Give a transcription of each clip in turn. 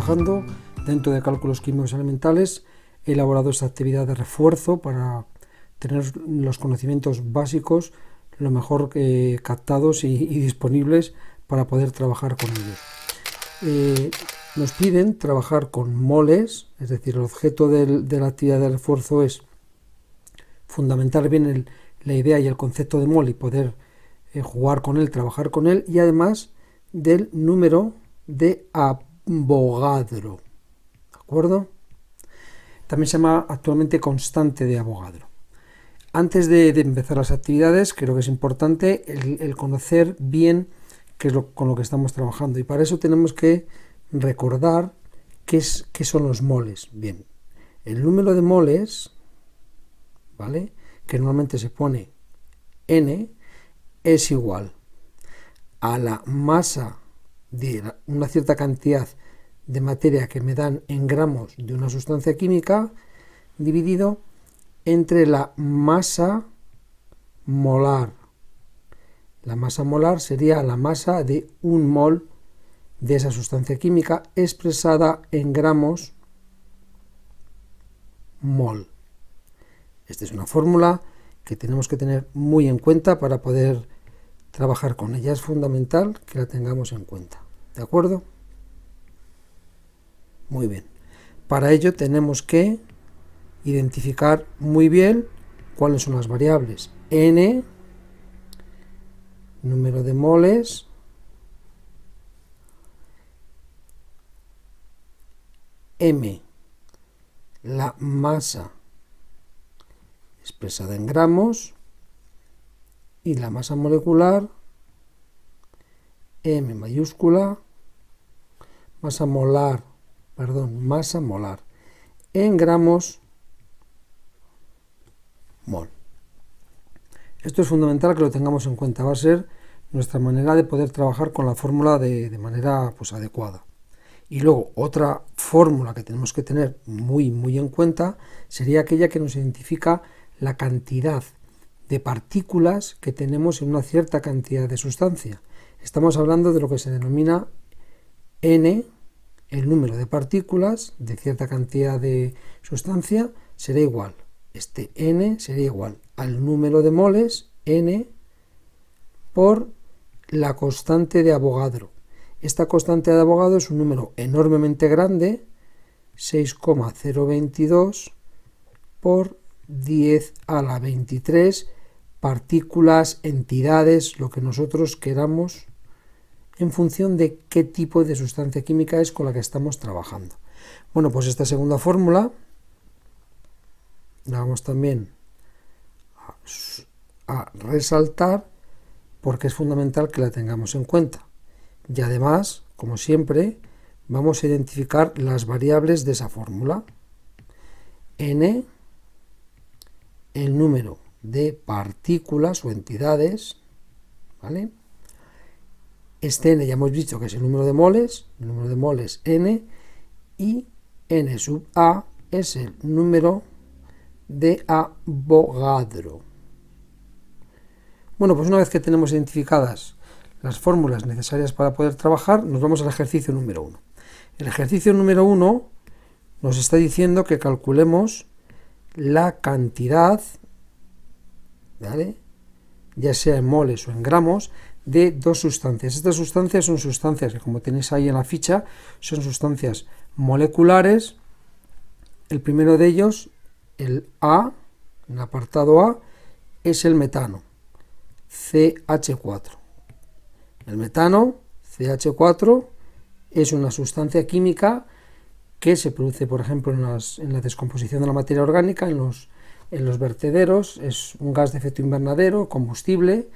trabajando dentro de cálculos químicos elementales. He elaborado esta actividad de refuerzo para tener los conocimientos básicos lo mejor captados y disponibles para poder trabajar con ellos. Nos piden trabajar con moles, es decir, el objeto de la actividad de refuerzo es fundamentar bien la idea y el concepto de mol y poder jugar con él, trabajar con él, y además del número de Avogadro, ¿de acuerdo? También se llama actualmente constante de Avogadro. Antes de empezar las actividades, creo que es importante el conocer bien qué es con lo que estamos trabajando, y para eso tenemos que recordar qué son los moles. Bien, el número de moles, ¿vale?, que normalmente se pone N, es igual a la masa de una cierta cantidad de materia que me dan en gramos de una sustancia química dividido entre la masa molar. La masa molar sería la masa de un mol de esa sustancia química expresada en gramos mol. Esta es una fórmula que tenemos que tener muy en cuenta para poder trabajar con ella. Es fundamental que la tengamos en cuenta, ¿de acuerdo? Muy bien. Para ello tenemos que identificar muy bien cuáles son las variables. N, número de moles, M, la masa expresada en gramos, y la masa molecular, M mayúscula, masa molar en gramos mol. Esto es fundamental que lo tengamos en cuenta, va a ser nuestra manera de poder trabajar con la fórmula de manera adecuada. Y luego otra fórmula que tenemos que tener muy en cuenta sería aquella que nos identifica la cantidad de partículas que tenemos en una cierta cantidad de sustancia. Estamos hablando de lo que se denomina N, el número de partículas de cierta cantidad de sustancia será igual, este N sería igual al número de moles, N, por la constante de Avogadro. Esta constante de Avogadro es un número enormemente grande, 6,022 por 10 a la 23 partículas, entidades, lo que nosotros queramos, en función de qué tipo de sustancia química es con la que estamos trabajando. Bueno, pues esta segunda fórmula la vamos también a resaltar porque es fundamental que la tengamos en cuenta. Y además, como siempre, vamos a identificar las variables de esa fórmula. N, el número de partículas o entidades, ¿vale? Este N ya hemos dicho que es el número de moles N, y N sub A es el número de Avogadro. Bueno, pues una vez que tenemos identificadas las fórmulas necesarias para poder trabajar, nos vamos al ejercicio número 1. El ejercicio número 1 nos está diciendo que calculemos la cantidad, ¿vale?, ya sea en moles o en gramos, de dos sustancias. Estas sustancias son sustancias que, como tenéis ahí en la ficha, son sustancias moleculares. El primero de ellos, el A, en el apartado A, es el metano, CH4. El metano, CH4, es una sustancia química que se produce, por ejemplo, en la descomposición de la materia orgánica, en los vertederos. Es un gas de efecto invernadero, combustible,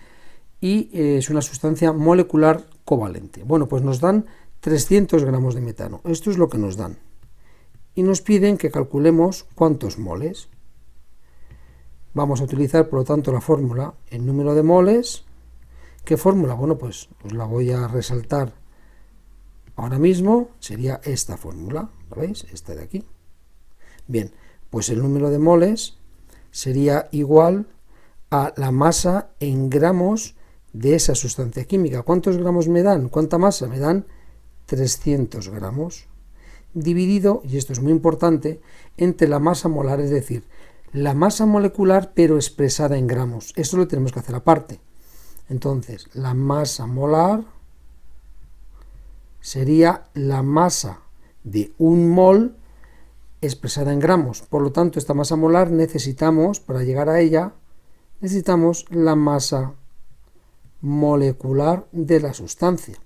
y es una sustancia molecular covalente. Bueno, pues nos dan 300 gramos de metano. Esto es lo que nos dan. Y nos piden que calculemos cuántos moles. Vamos a utilizar, por lo tanto, la fórmula, el número de moles. ¿Qué fórmula? Bueno, pues os la voy a resaltar ahora mismo. Sería esta fórmula, ¿la veis? Esta de aquí. Bien, pues el número de moles sería igual a la masa en gramos de esa sustancia química. ¿Cuántos gramos me dan? ¿Cuánta masa? Me dan 300 gramos. dividido, y esto es muy importante, entre la masa molar, es decir, la masa molecular pero expresada en gramos. Eso lo tenemos que hacer aparte. Entonces, la masa molar sería la masa de un mol expresada en gramos. Por lo tanto, esta masa molar necesitamos, para llegar a ella, necesitamos la masa molecular de la sustancia.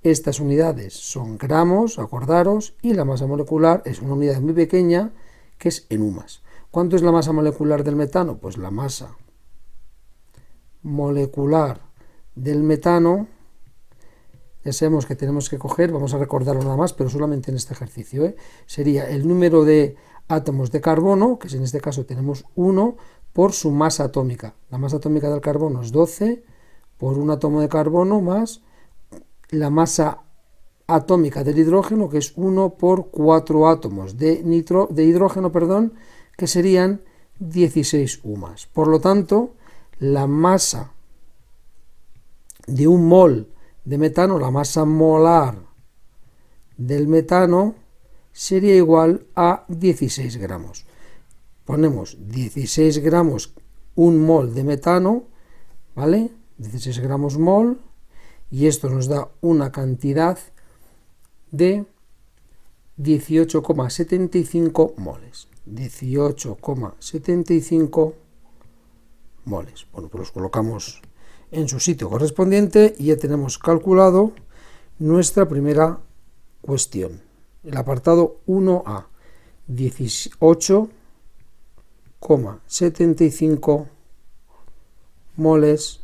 Estas unidades son gramos, acordaros, y la masa molecular es una unidad muy pequeña que es en UMAS. ¿Cuánto es la masa molecular del metano? Pues la masa molecular del metano, ya sabemos que tenemos que coger, vamos a recordarlo nada más, pero solamente en este ejercicio, sería el número de átomos de carbono, que en este caso tenemos 1, por su masa atómica. La masa atómica del carbono es 12, por un átomo de carbono más la masa atómica del hidrógeno, que es 1 por 4 átomos de hidrógeno, que serían 16 UMAS. Por lo tanto, la masa de un mol de metano, la masa molar del metano, sería igual a 16 gramos. Ponemos 16 gramos, un mol de metano, ¿vale? 16 gramos mol, y esto nos da una cantidad de 18,75 moles. 18,75 moles. Bueno, pues los colocamos en su sitio correspondiente y ya tenemos calculado nuestra primera cuestión. El apartado 1A, 18,75 moles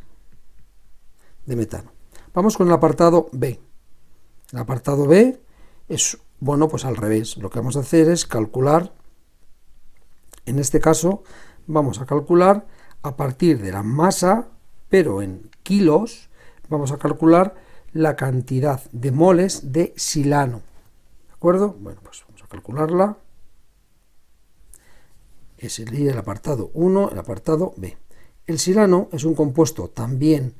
de metano. Vamos con el apartado B. El apartado B es, bueno, pues al revés. Lo que vamos a hacer es calcular, en este caso, vamos a calcular a partir de la masa, pero en kilos, vamos a calcular la cantidad de moles de silano. ¿De acuerdo? Bueno, pues vamos a calcularla. Es el apartado 1, el apartado B. El silano es un compuesto también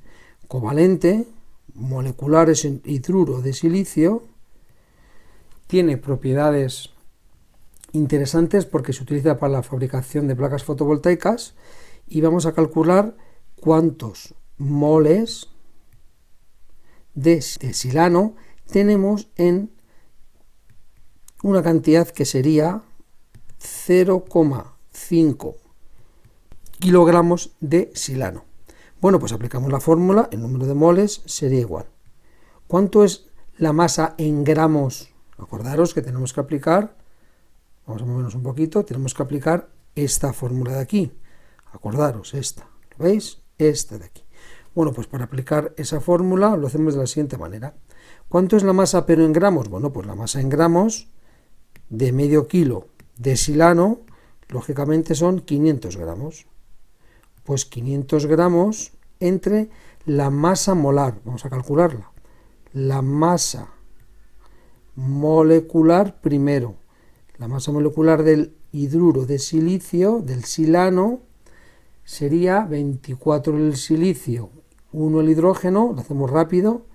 covalente, molecular, es hidruro de silicio, tiene propiedades interesantes porque se utiliza para la fabricación de placas fotovoltaicas, y vamos a calcular cuántos moles de silano tenemos en una cantidad que sería 0,5 kilogramos de silano. Bueno, pues aplicamos la fórmula, el número de moles sería igual. ¿Cuánto es la masa en gramos? Acordaros que tenemos que aplicar, vamos a movernos un poquito, tenemos que aplicar esta fórmula de aquí. Acordaros, esta, ¿lo veis? Esta de aquí. Bueno, pues para aplicar esa fórmula lo hacemos de la siguiente manera. ¿Cuánto es la masa pero en gramos? Bueno, pues la masa en gramos de medio kilo de silano, lógicamente son 500 gramos. Pues 500 gramos entre la masa molar, vamos a calcularla, la masa molecular primero, la masa molecular del hidruro de silicio, del silano, sería 24 el silicio, 1 el hidrógeno, lo hacemos rápido,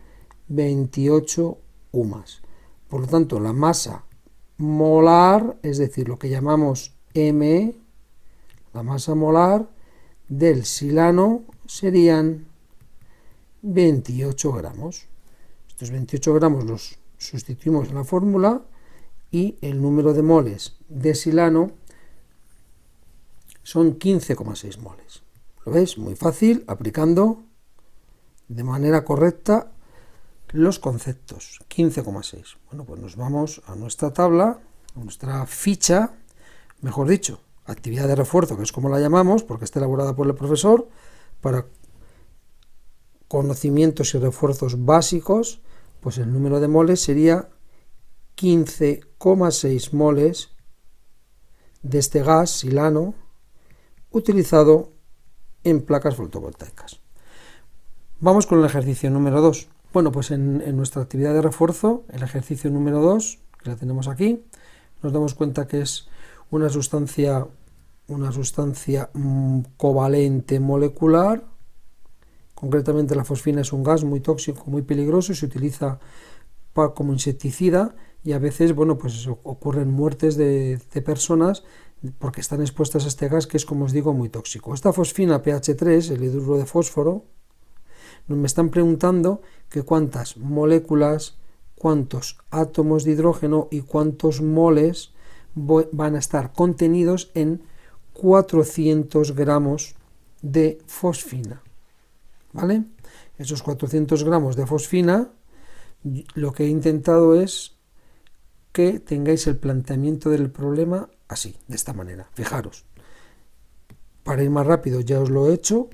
28 UMAS. Por lo tanto, la masa molar, es decir, lo que llamamos M, la masa molar del silano serían 28 gramos. Estos 28 gramos los sustituimos en la fórmula y el número de moles de silano son 15,6 moles. ¿Lo veis? Muy fácil, aplicando de manera correcta los conceptos. 15,6. Bueno, pues nos vamos a nuestra tabla, a nuestra ficha, mejor dicho, actividad de refuerzo, que es como la llamamos, porque está elaborada por el profesor, para conocimientos y refuerzos básicos, pues el número de moles sería 15,6 moles de este gas silano utilizado en placas fotovoltaicas. Vamos con el ejercicio número 2. Bueno, pues en nuestra actividad de refuerzo, el ejercicio número 2, que la tenemos aquí, nos damos cuenta que es una sustancia covalente molecular. Concretamente la fosfina es un gas muy tóxico, muy peligroso, y se utiliza como insecticida, y a veces, bueno, pues ocurren muertes de personas porque están expuestas a este gas que es, como os digo, muy tóxico. Esta fosfina pH 3, el hidruro de fósforo, me están preguntando que cuántas moléculas, cuántos átomos de hidrógeno y cuántos moles van a estar contenidos en 400 gramos de fosfina, ¿vale? Esos 400 gramos de fosfina, lo que he intentado es que tengáis el planteamiento del problema así, de esta manera. Fijaros, para ir más rápido ya os lo he hecho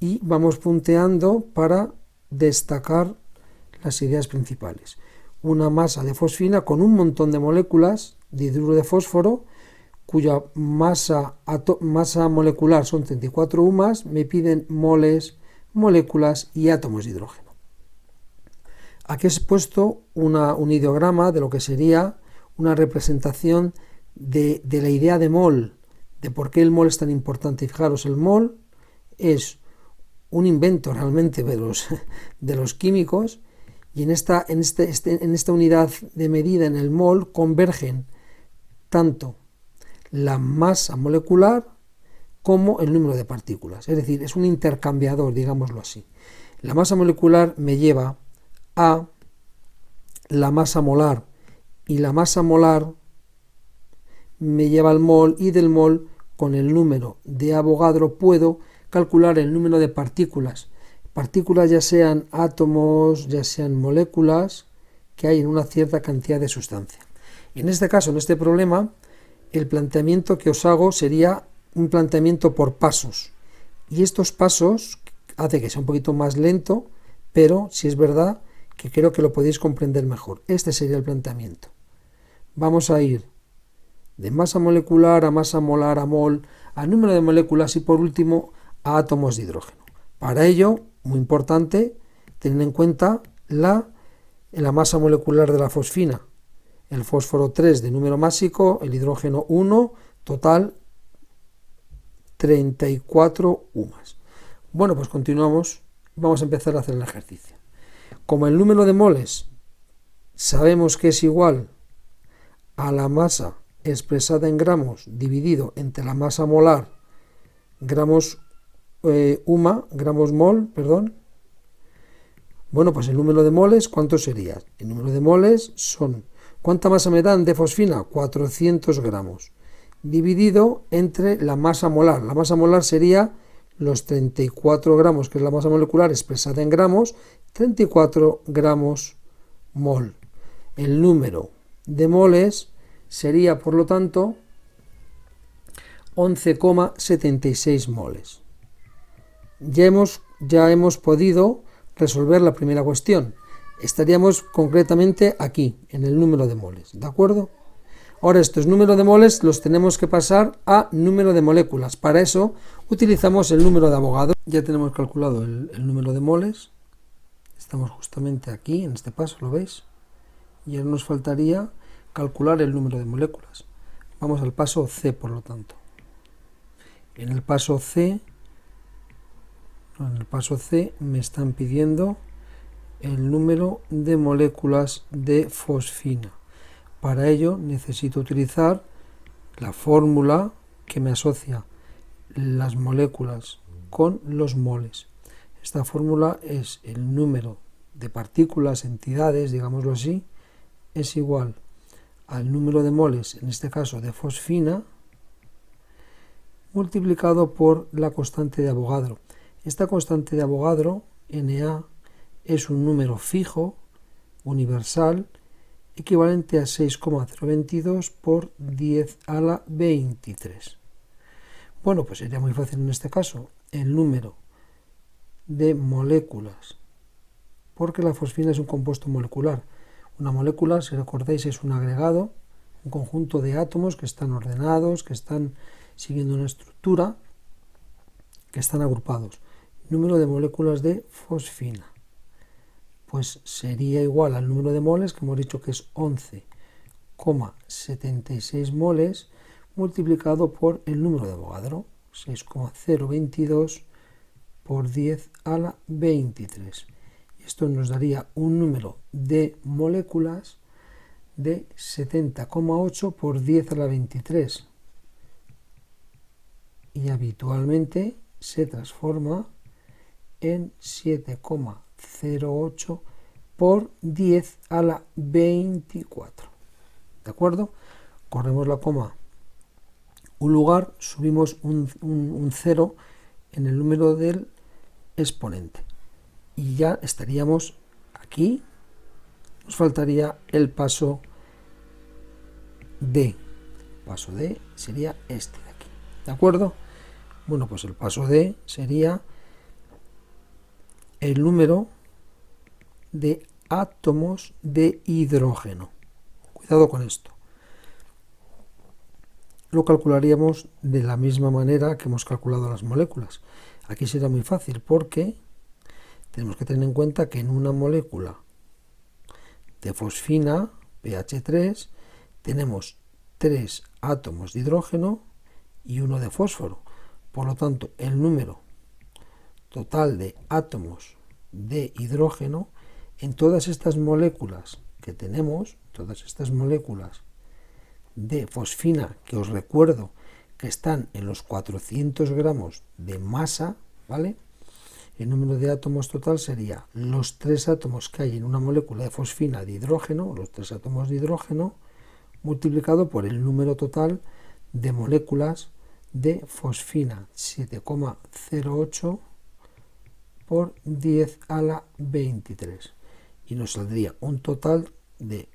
y vamos punteando para destacar las ideas principales. Una masa de fosfina con un montón de moléculas de hidruro de fósforo cuya masa molecular son 34 UMAS, me piden moles, moléculas y átomos de hidrógeno. Aquí he puesto un ideograma de lo que sería una representación de la idea de mol, de por qué el mol es tan importante. Y fijaros, el mol es un invento realmente de los químicos, y en esta unidad de medida, en el mol, convergen tanto la masa molecular como el número de partículas. Es decir, es un intercambiador, digámoslo así. La masa molecular me lleva a la masa molar, y la masa molar me lleva al mol, y del mol, con el número de Avogadro, puedo calcular el número de partículas. Partículas ya sean átomos, ya sean moléculas, que hay en una cierta cantidad de sustancia. Y en este caso, en este problema, el planteamiento que os hago sería un planteamiento por pasos. Y estos pasos hace que sea un poquito más lento, pero si es verdad que creo que lo podéis comprender mejor. Este sería el planteamiento. Vamos a ir de masa molecular a masa molar a mol, a número de moléculas y por último a átomos de hidrógeno. Para ello, muy importante, tener en cuenta la masa molecular de la fosfina. El fósforo 3 de número másico, el hidrógeno 1, total 34 UMAS. Bueno, pues continuamos, vamos a empezar a hacer el ejercicio. Como el número de moles sabemos que es igual a la masa expresada en gramos dividido entre la masa molar, gramos mol, perdón. Bueno, pues el número de moles, ¿cuánto sería? El número de moles son, ¿cuánta masa me dan de fosfina? 400 gramos, dividido entre la masa molar. La masa molar sería los 34 gramos, que es la masa molecular expresada en gramos, 34 gramos mol. El número de moles sería, por lo tanto, 11,76 moles. Ya hemos podido resolver la primera cuestión. Estaríamos concretamente aquí, en el número de moles, ¿de acuerdo? Ahora estos números de moles los tenemos que pasar a número de moléculas. Para eso utilizamos el número de Avogadro. Ya tenemos calculado el número de moles. Estamos justamente aquí, en este paso, ¿lo veis? Y ahora nos faltaría calcular el número de moléculas. Vamos al paso C, por lo tanto. En el paso C me están pidiendo el número de moléculas de fosfina. Para ello necesito utilizar la fórmula que me asocia las moléculas con los moles. Esta fórmula es el número de partículas, entidades, digámoslo así, es igual al número de moles, en este caso de fosfina, multiplicado por la constante de Avogadro. Esta constante de Avogadro, Na, es un número fijo, universal, equivalente a 6,022 por 10 a la 23. Bueno, pues sería muy fácil en este caso el número de moléculas, porque la fosfina es un compuesto molecular. Una molécula, si recordáis, es un agregado, un conjunto de átomos que están ordenados, que están siguiendo una estructura, que están agrupados. Número de moléculas de fosfina, pues sería igual al número de moles, que hemos dicho que es 11,76 moles, multiplicado por el número de Avogadro, 6,022 por 10 a la 23. Esto nos daría un número de moléculas de 70,8 por 10 a la 23. Y habitualmente se transforma en 7,08 por 10 a la 24. ¿De acuerdo? Corremos la coma un lugar, subimos un 0 en el número del exponente. Y ya estaríamos aquí. Nos faltaría el paso D. Paso D sería este de aquí. ¿De acuerdo? Bueno, pues el paso D sería el número de átomos de hidrógeno. Cuidado con esto. Lo calcularíamos de la misma manera que hemos calculado las moléculas. Aquí será muy fácil porque tenemos que tener en cuenta que en una molécula de fosfina, pH 3, tenemos 3 átomos de hidrógeno y 1 de fósforo. Por lo tanto, el número total de átomos de hidrógeno en todas estas moléculas que tenemos, todas estas moléculas de fosfina, que os recuerdo que están en los 400 gramos de masa, ¿vale? El número de átomos total sería los 3 átomos que hay en una molécula de fosfina de hidrógeno, los 3 átomos de hidrógeno, multiplicado por el número total de moléculas de fosfina, 7,08 por 10 a la 23. Y nos saldría un total de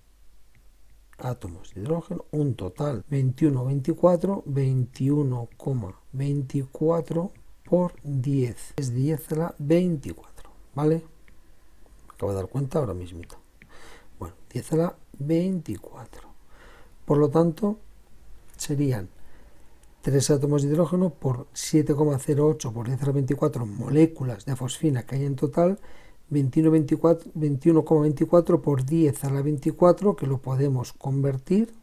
átomos de hidrógeno, un total 21,24 por 10, es 10 a la 24, ¿vale? Me acabo de dar cuenta ahora mismito. Bueno, 10 a la 24. Por lo tanto, serían 3 átomos de hidrógeno por 7,08 por 10 a la 24 moléculas de fosfina que hay en total, 21,24 por 10 a la 24, que lo podemos convertir,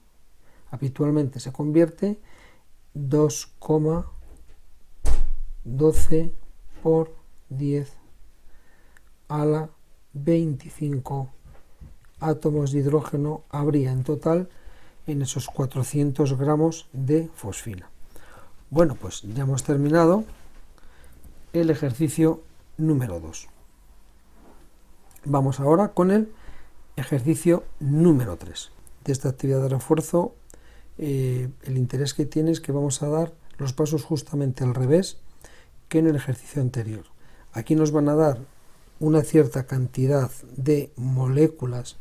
habitualmente se convierte 2,12 por 10 a la 25 átomos de hidrógeno habría en total en esos 400 gramos de fosfina. Bueno, pues ya hemos terminado el ejercicio número 2. Vamos ahora con el ejercicio número 3. De esta actividad de refuerzo, el interés que tiene es que vamos a dar los pasos justamente al revés que en el ejercicio anterior. Aquí nos van a dar una cierta cantidad de moléculas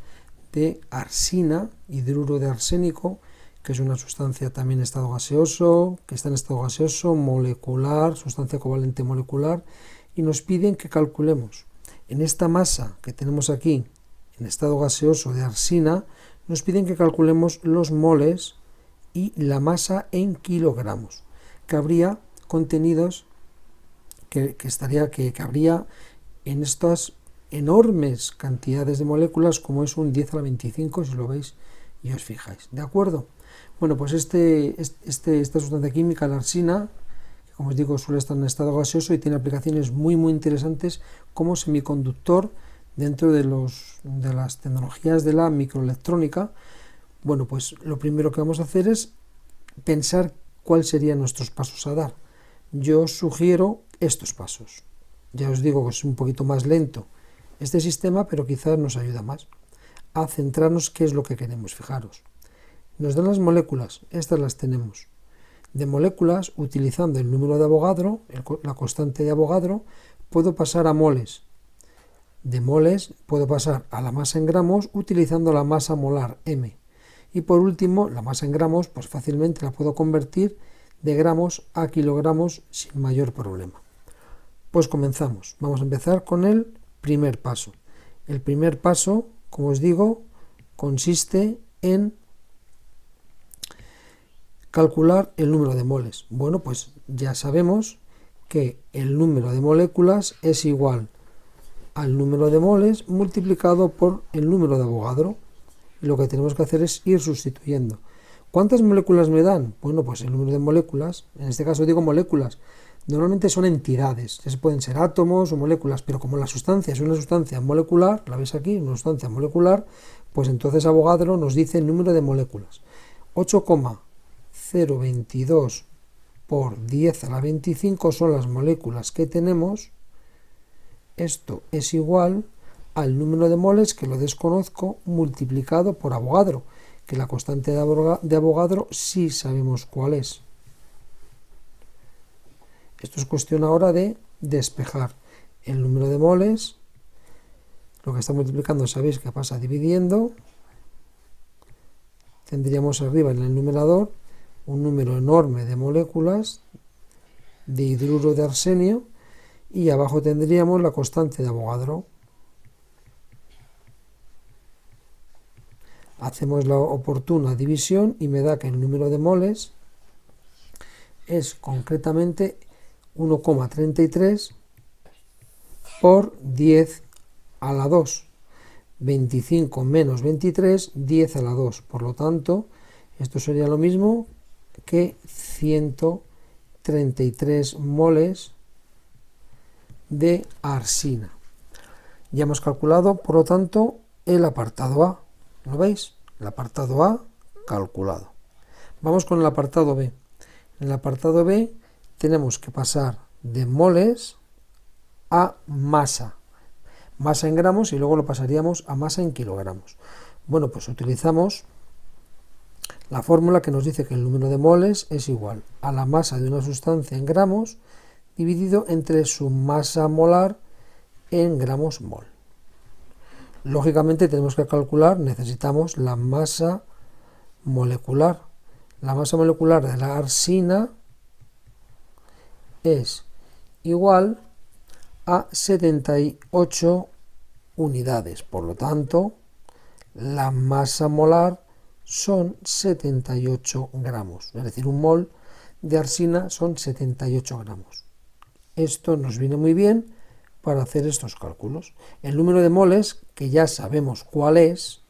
de arsina, hidruro de arsénico, que es una sustancia también en estado gaseoso, que está en estado gaseoso, molecular, sustancia covalente molecular, y nos piden que calculemos en esta masa que tenemos aquí, en estado gaseoso de arsina, nos piden que calculemos los moles y la masa en kilogramos, que habría contenidos, que habría en estas enormes cantidades de moléculas, como es un 10 a la 25, si lo veis y os fijáis. ¿De acuerdo? Bueno, pues esta sustancia química, la arsina, que como os digo suele estar en estado gaseoso y tiene aplicaciones muy interesantes como semiconductor dentro de las tecnologías de la microelectrónica. Bueno, pues lo primero que vamos a hacer es pensar cuáles serían nuestros pasos a dar. Yo os sugiero estos pasos. Ya os digo que es un poquito más lento este sistema, pero quizás nos ayuda más a centrarnos qué es lo que queremos. Fijaros, nos dan las moléculas, estas las tenemos. De moléculas, utilizando el número de Avogadro, la constante de Avogadro, puedo pasar a moles. De moles puedo pasar a la masa en gramos utilizando la masa molar M. Y por último, la masa en gramos, pues fácilmente la puedo convertir de gramos a kilogramos sin mayor problema. Pues comenzamos. Vamos a empezar con el primer paso. El primer paso, como os digo, consiste en calcular el número de moles. Bueno, pues ya sabemos que el número de moléculas es igual al número de moles multiplicado por el número de Avogadro. Y lo que tenemos que hacer es ir sustituyendo. ¿Cuántas moléculas me dan? Bueno, pues el número de moléculas, en este caso digo moléculas, normalmente son entidades, que pueden ser átomos o moléculas, pero como la sustancia es una sustancia molecular, la ves aquí, una sustancia molecular, pues entonces Avogadro nos dice el número de moléculas. 8,022 por 10 a la 25 son las moléculas que tenemos. Esto es igual al número de moles, que lo desconozco, multiplicado por Avogadro, que la constante de Avogadro sí sabemos cuál es. Esto es cuestión ahora de despejar el número de moles. Lo que está multiplicando sabéis que pasa dividiendo. Tendríamos arriba en el numerador un número enorme de moléculas de hidruro de arsenio y abajo tendríamos la constante de Avogadro. Hacemos la oportuna división y me da que el número de moles es concretamente 1,33 por 10 a la 2. 25 menos 23, 10 a la 2. Por lo tanto, esto sería lo mismo que 133 moles de arsina. Ya hemos calculado, por lo tanto, el apartado A. ¿Lo veis? El apartado A calculado. Vamos con el apartado B. En el apartado B tenemos que pasar de moles a masa. Masa en gramos y luego lo pasaríamos a masa en kilogramos. Bueno, pues utilizamos la fórmula que nos dice que el número de moles es igual a la masa de una sustancia en gramos dividido entre su masa molar en gramos mol. Lógicamente tenemos que calcular, necesitamos la masa molecular. La masa molecular de la arsina es igual a 78 unidades. Por lo tanto, la masa molar son 78 gramos. Es decir, un mol de arsina son 78 gramos. Esto nos viene muy bien para hacer estos cálculos. El número de moles, que ya sabemos cuál es,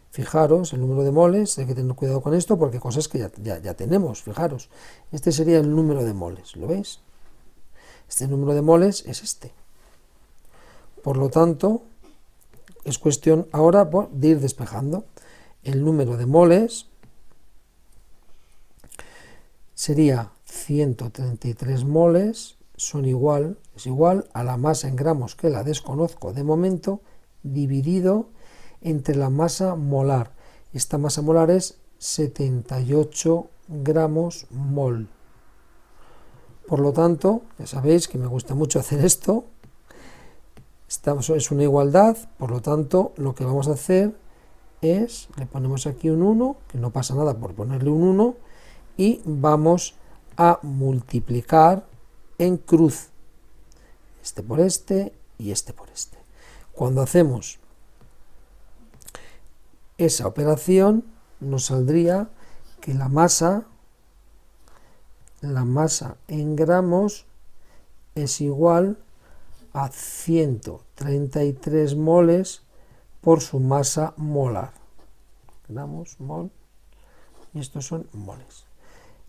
fijaros, el número de moles, hay que tener cuidado con esto porque hay cosas que ya tenemos, fijaros. Este sería el número de moles, ¿lo veis? Este número de moles es este. Por lo tanto, es cuestión ahora de ir despejando. El número de moles sería 133 moles, es igual a la masa en gramos, que la desconozco de momento, dividido entre la masa molar. Esta masa molar es 78 gramos mol. Por lo tanto, ya sabéis que me gusta mucho hacer esto. Es una igualdad, por lo tanto, lo que vamos a hacer es, le ponemos aquí un 1, que no pasa nada por ponerle un 1, y vamos a multiplicar en cruz, este por este y este por este. Cuando hacemos esa operación, nos saldría que la masa en gramos es igual a 133 moles por su masa molar. Gramos, mol, y estos son moles.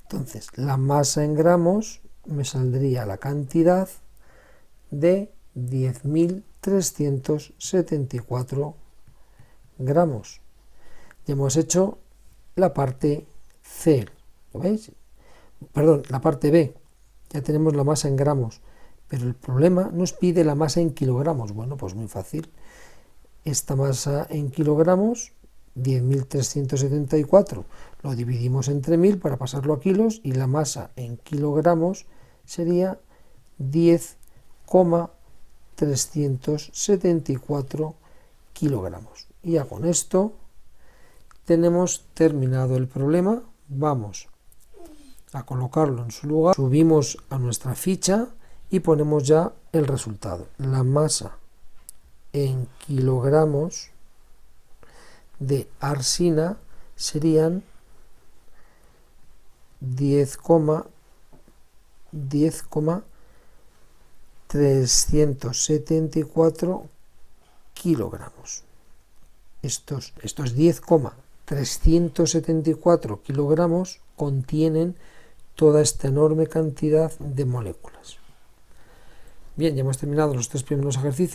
Entonces, la masa en gramos me saldría la cantidad de 10.374 gramos. Ya hemos hecho la parte C, ¿lo veis? Perdón, la parte B, ya tenemos la masa en gramos, pero el problema nos pide la masa en kilogramos. Bueno, pues muy fácil. Esta masa en kilogramos, 10.374, lo dividimos entre 1000 para pasarlo a kilos y la masa en kilogramos sería 10,374 kilogramos. Y ya con esto tenemos terminado el problema. Vamos a colocarlo en su lugar, subimos a nuestra ficha y ponemos ya el resultado. La masa en kilogramos de arsina serían 10,374 kilogramos. Estos 10,374 kilogramos contienen toda esta enorme cantidad de moléculas. Bien, ya hemos terminado los 3 primeros ejercicios.